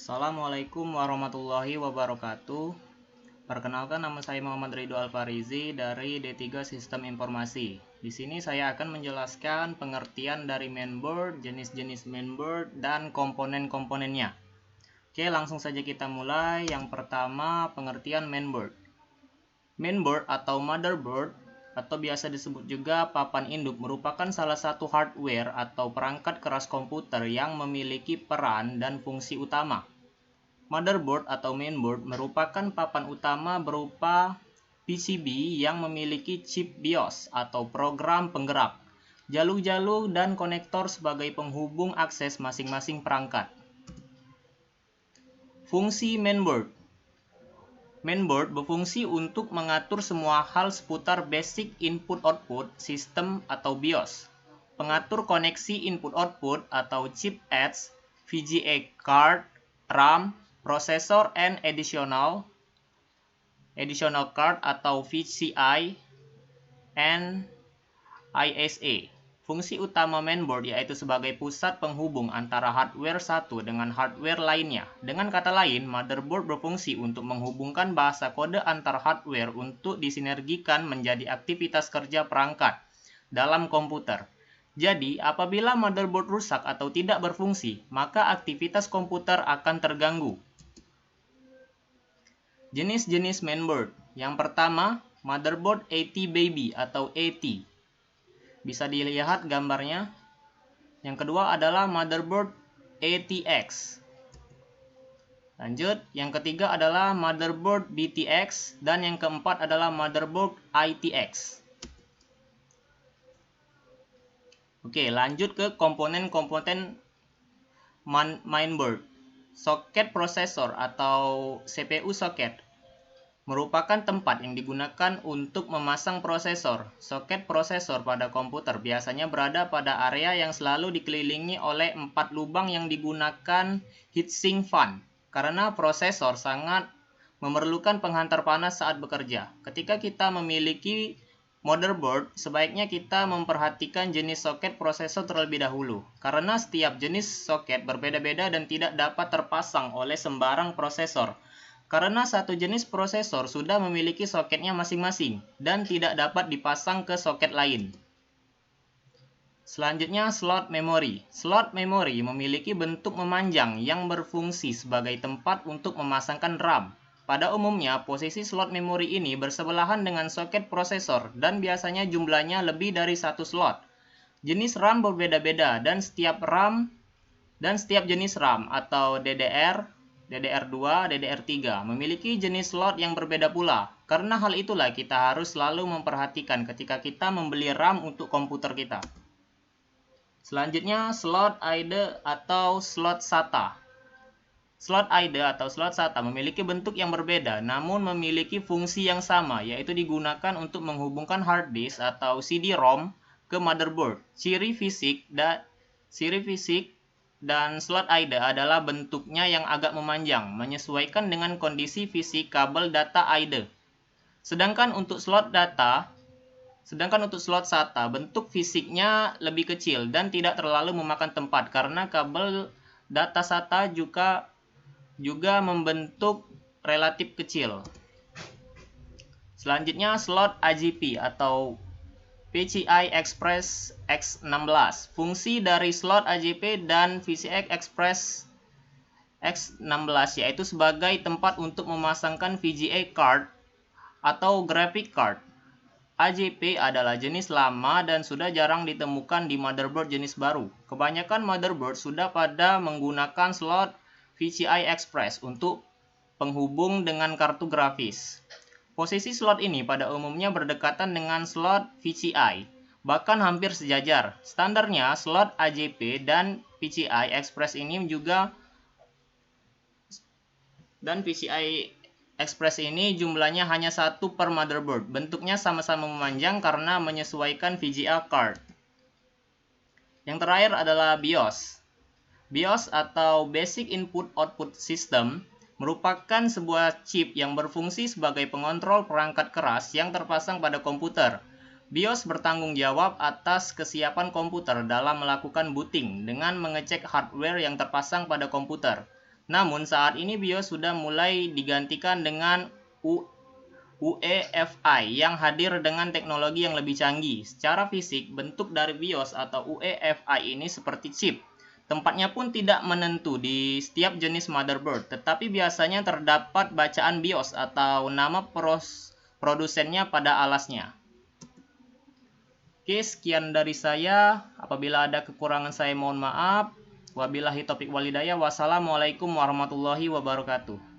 Assalamualaikum warahmatullahi wabarakatuh. Perkenalkan, nama saya Muhammad Ridho Alfarizi dari D3 Sistem Informasi. Di sini saya akan menjelaskan pengertian dari mainboard, jenis-jenis mainboard, dan komponen-komponennya. Oke, langsung saja kita mulai. Yang pertama, pengertian mainboard. Mainboard atau motherboard atau biasa disebut juga papan induk merupakan salah satu hardware atau perangkat keras komputer yang memiliki peran dan fungsi utama. Motherboard atau mainboard merupakan papan utama berupa PCB yang memiliki chip BIOS atau program penggerak, jalur-jalur dan konektor sebagai penghubung akses masing-masing perangkat. Fungsi mainboard. Mainboard berfungsi untuk mengatur semua hal seputar basic input-output sistem atau BIOS, pengatur koneksi input-output atau chip adds, VGA card, RAM, processor and additional card atau VCI and ISA. Fungsi utama mainboard yaitu sebagai pusat penghubung antara hardware satu dengan hardware lainnya. Dengan kata lain, motherboard berfungsi untuk menghubungkan bahasa kode antar hardware untuk disinergikan menjadi aktivitas kerja perangkat dalam komputer. Jadi, apabila motherboard rusak atau tidak berfungsi, maka aktivitas komputer akan terganggu. Jenis-jenis mainboard. Yang pertama, motherboard AT-Baby atau AT. Bisa dilihat gambarnya. Yang kedua adalah motherboard ATX. Lanjut, yang ketiga adalah motherboard BTX dan yang keempat adalah motherboard ITX. Oke, lanjut ke komponen-komponen mainboard. Soket prosesor atau CPU soket merupakan tempat yang digunakan untuk memasang prosesor. Soket prosesor pada komputer biasanya berada pada area yang selalu dikelilingi oleh 4 lubang yang digunakan heatsink fan, karena prosesor sangat memerlukan penghantar panas saat bekerja. Ketika kita memiliki motherboard, sebaiknya kita memperhatikan jenis soket prosesor terlebih dahulu, karena setiap jenis soket berbeda-beda dan tidak dapat terpasang oleh sembarang prosesor. Karena satu jenis prosesor sudah memiliki soketnya masing-masing dan tidak dapat dipasang ke soket lain. Selanjutnya, slot memori. Slot memori memiliki bentuk memanjang yang berfungsi sebagai tempat untuk memasangkan RAM. Pada umumnya, posisi slot memori ini bersebelahan dengan soket prosesor dan biasanya jumlahnya lebih dari satu slot. Jenis RAM berbeda-beda dan setiap jenis RAM atau DDR, DDR2, DDR3 memiliki jenis slot yang berbeda pula. Karena hal itulah kita harus selalu memperhatikan ketika kita membeli RAM untuk komputer kita. Selanjutnya, slot IDE atau slot SATA. Slot IDE atau slot SATA memiliki bentuk yang berbeda namun memiliki fungsi yang sama, yaitu digunakan untuk menghubungkan hard disk atau CD-ROM ke motherboard. Ciri fisik dan slot IDE adalah bentuknya yang agak memanjang, menyesuaikan dengan kondisi fisik kabel data IDE. Sedangkan untuk slot SATA, bentuk fisiknya lebih kecil dan tidak terlalu memakan tempat karena kabel data SATA juga membentuk relatif kecil. Selanjutnya, slot AGP atau PCI Express X16. Fungsi dari slot AGP dan PCI Express X16 yaitu sebagai tempat untuk memasangkan VGA card atau graphic card. AGP adalah jenis lama dan sudah jarang ditemukan di motherboard jenis baru. Kebanyakan motherboard sudah pada menggunakan slot PCI Express untuk penghubung dengan kartu grafis. Posisi slot ini pada umumnya berdekatan dengan slot VCI, bahkan hampir sejajar. Standarnya, slot AGP dan PCI Express ini jumlahnya hanya satu per motherboard. Bentuknya sama-sama memanjang karena menyesuaikan VGA card. Yang terakhir adalah BIOS. BIOS atau Basic Input Output System merupakan sebuah chip yang berfungsi sebagai pengontrol perangkat keras yang terpasang pada komputer. BIOS bertanggung jawab atas kesiapan komputer dalam melakukan booting dengan mengecek hardware yang terpasang pada komputer. Namun saat ini BIOS sudah mulai digantikan dengan UEFI yang hadir dengan teknologi yang lebih canggih. Secara fisik, bentuk dari BIOS atau UEFI ini seperti chip. Tempatnya pun tidak menentu di setiap jenis motherboard, tetapi biasanya terdapat bacaan BIOS atau nama produsennya pada alasnya. Oke, sekian dari saya. Apabila ada kekurangan saya mohon maaf. Wabillahi taufiq walhidayah. Wassalamualaikum warahmatullahi wabarakatuh.